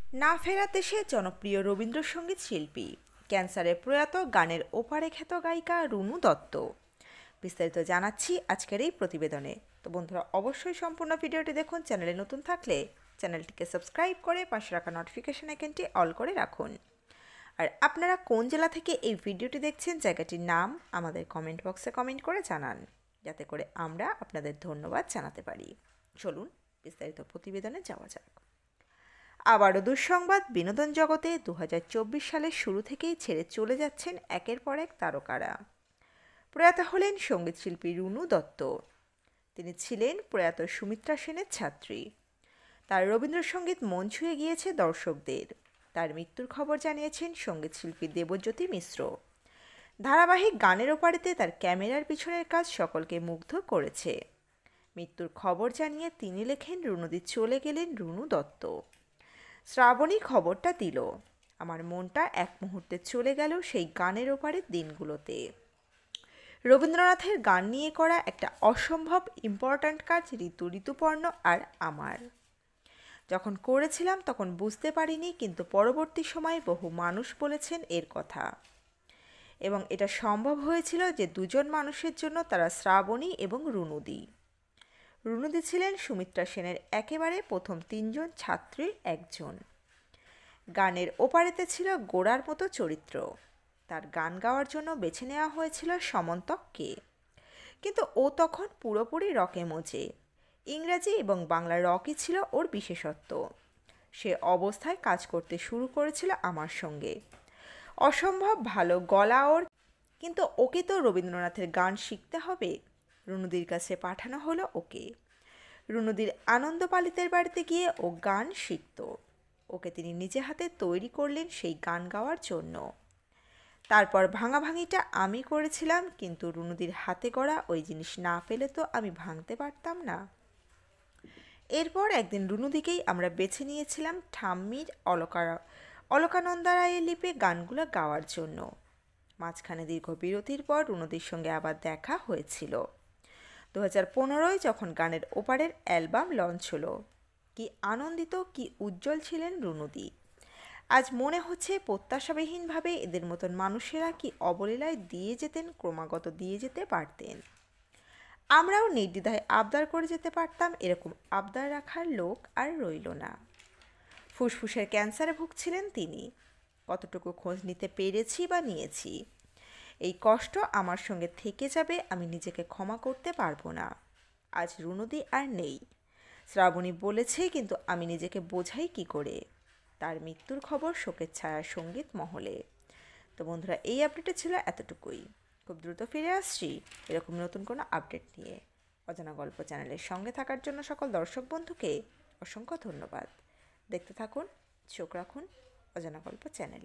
না ফেরার দেশে জনপ্রিয় রবীন্দ্রসঙ্গীত শিল্পী, ক্যান্সারে প্রয়াত গানের ওপারে খ্যাত গায়িকা রুনু দত্ত। বিস্তারিত জানাচ্ছি আজকের এই প্রতিবেদনে। তো বন্ধুরা, অবশ্যই সম্পূর্ণ ভিডিওটি দেখুন। চ্যানেলে নতুন থাকলে চ্যানেলটিকে সাবস্ক্রাইব করে পাশে রাখা নোটিফিকেশন আইকনটি অল করে রাখুন। আর আপনারা কোন জেলা থেকে এই ভিডিওটি দেখছেন, জায়গাটির নাম আমাদের কমেন্ট বক্সে কমেন্ট করে জানান, যাতে করে আমরা আপনাদের ধন্যবাদ জানাতে পারি। চলুন বিস্তারিত প্রতিবেদনে যাওয়া যাক। আবারও দুঃসংবাদ, বিনোদন জগতে 2024 সালের শুরু থেকেই ছেড়ে চলে যাচ্ছেন একের পর এক তারকারা। প্রয়াত হলেন সঙ্গীতশিল্পী রুনু দত্ত। তিনি ছিলেন প্রয়াত সুমিত্রা সেনের ছাত্রী। তার রবীন্দ্রসঙ্গীত মন ছুঁয়ে গিয়েছে দর্শকদের। তার মৃত্যুর খবর জানিয়েছেন সঙ্গীতশিল্পী দেবজ্যোতি মিশ্র। ধারাবাহিক গানের ওপারেতে তার ক্যামেরার পিছনের কাজ সকলকে মুগ্ধ করেছে। মৃত্যুর খবর জানিয়ে তিনি লেখেন, রুনুদি চলে গেলেন রুনু দত্ত। শ্রাবণী খবরটা দিল, আমার মনটা এক মুহূর্তে চলে গেল সেই গানের ওপারের দিনগুলোতে। রবীন্দ্রনাথের গান নিয়ে করা একটা অসম্ভব ইম্পর্ট্যান্ট কাজ ঋতুপর্ণ আর আমার। যখন করেছিলাম তখন বুঝতে পারিনি, কিন্তু পরবর্তী সময়ে বহু মানুষ বলেছেন এর কথা। এবং এটা সম্ভব হয়েছিল যে দুজন মানুষের জন্য, তারা শ্রাবণী এবং রুনুদি। রুনুদি ছিলেন সুমিত্রা সেনের একেবারে প্রথম 3 জন ছাত্রীর একজন। গানের ওপারেতে ছিল গোড়ার মতো চরিত্র। তার গান গাওয়ার জন্য বেছে নেওয়া হয়েছিল সমন্তককে, কিন্তু ও তখন পুরোপুরি রকে মজে। ইংরাজি এবং বাংলা রকই ছিল ওর বিশেষত্ব। সে অবস্থায় কাজ করতে শুরু করেছিল আমার সঙ্গে। অসম্ভব ভালো গলা ওর, কিন্তু ওকে তো রবীন্দ্রনাথের গান শিখতে হবে। রুনুদির কাছে পাঠানো হলো ওকে। রুনুদির আনন্দ পালিতের বাড়িতে গিয়ে ও গান শিখত। ওকে তিনি নিজে হাতে তৈরি করলেন সেই গান গাওয়ার জন্য। তারপর ভাঙাভাঙিটা আমি করেছিলাম, কিন্তু রুনুদির হাতে গড়া ওই জিনিস না পেলে তো আমি ভাঙতে পারতাম না। এরপর একদিন রুনুদিকেই আমরা বেছে নিয়েছিলাম ঠাম্মির অলকানন্দা রায়ের লিপে গানগুলো গাওয়ার জন্য। মাঝখানে দীর্ঘ বিরতির পর রুনুদির সঙ্গে আবার দেখা হয়েছিল 2015-য়, যখন গানের ওপারের অ্যালবাম লঞ্চ হলো। কি আনন্দিত, কি উজ্জ্বল ছিলেন রুনুদি। আজ মনে হচ্ছে প্রত্যাশাবিহীনভাবে এদের মতন মানুষেরা কি অবলীলায় দিয়ে যেতেন, ক্রমাগত দিয়ে যেতে পারতেন। আমরাও নির্দ্বিধায় আবদার করে যেতে পারতাম। এরকম আবদার রাখার লোক আর রইল না। ফুসফুসের ক্যান্সারে ভুগছিলেন তিনি। কতটুকু খোঁজ নিতে পেরেছি বা নিয়েছি, এই কষ্ট আমার সঙ্গে থেকে যাবে, আমি নিজেকে ক্ষমা করতে পারবো না। আজ রুনুদি আর নেই। শ্রাবণী বলেছে, কিন্তু আমি নিজেকে বোঝাই কি করে। তার মৃত্যুর খবর শোকের ছায়া সঙ্গীত মহলে। তো বন্ধুরা, এই আপডেটে ছিল এতটুকুই। খুব দ্রুত ফিরে আসছি এরকম নতুন কোনো আপডেট নিয়ে। অজানা গল্প চ্যানেলের সঙ্গে থাকার জন্য সকল দর্শক বন্ধুকে অসংখ্য ধন্যবাদ। দেখতে থাকুন, চোখ রাখুন অজানা গল্প চ্যানেল।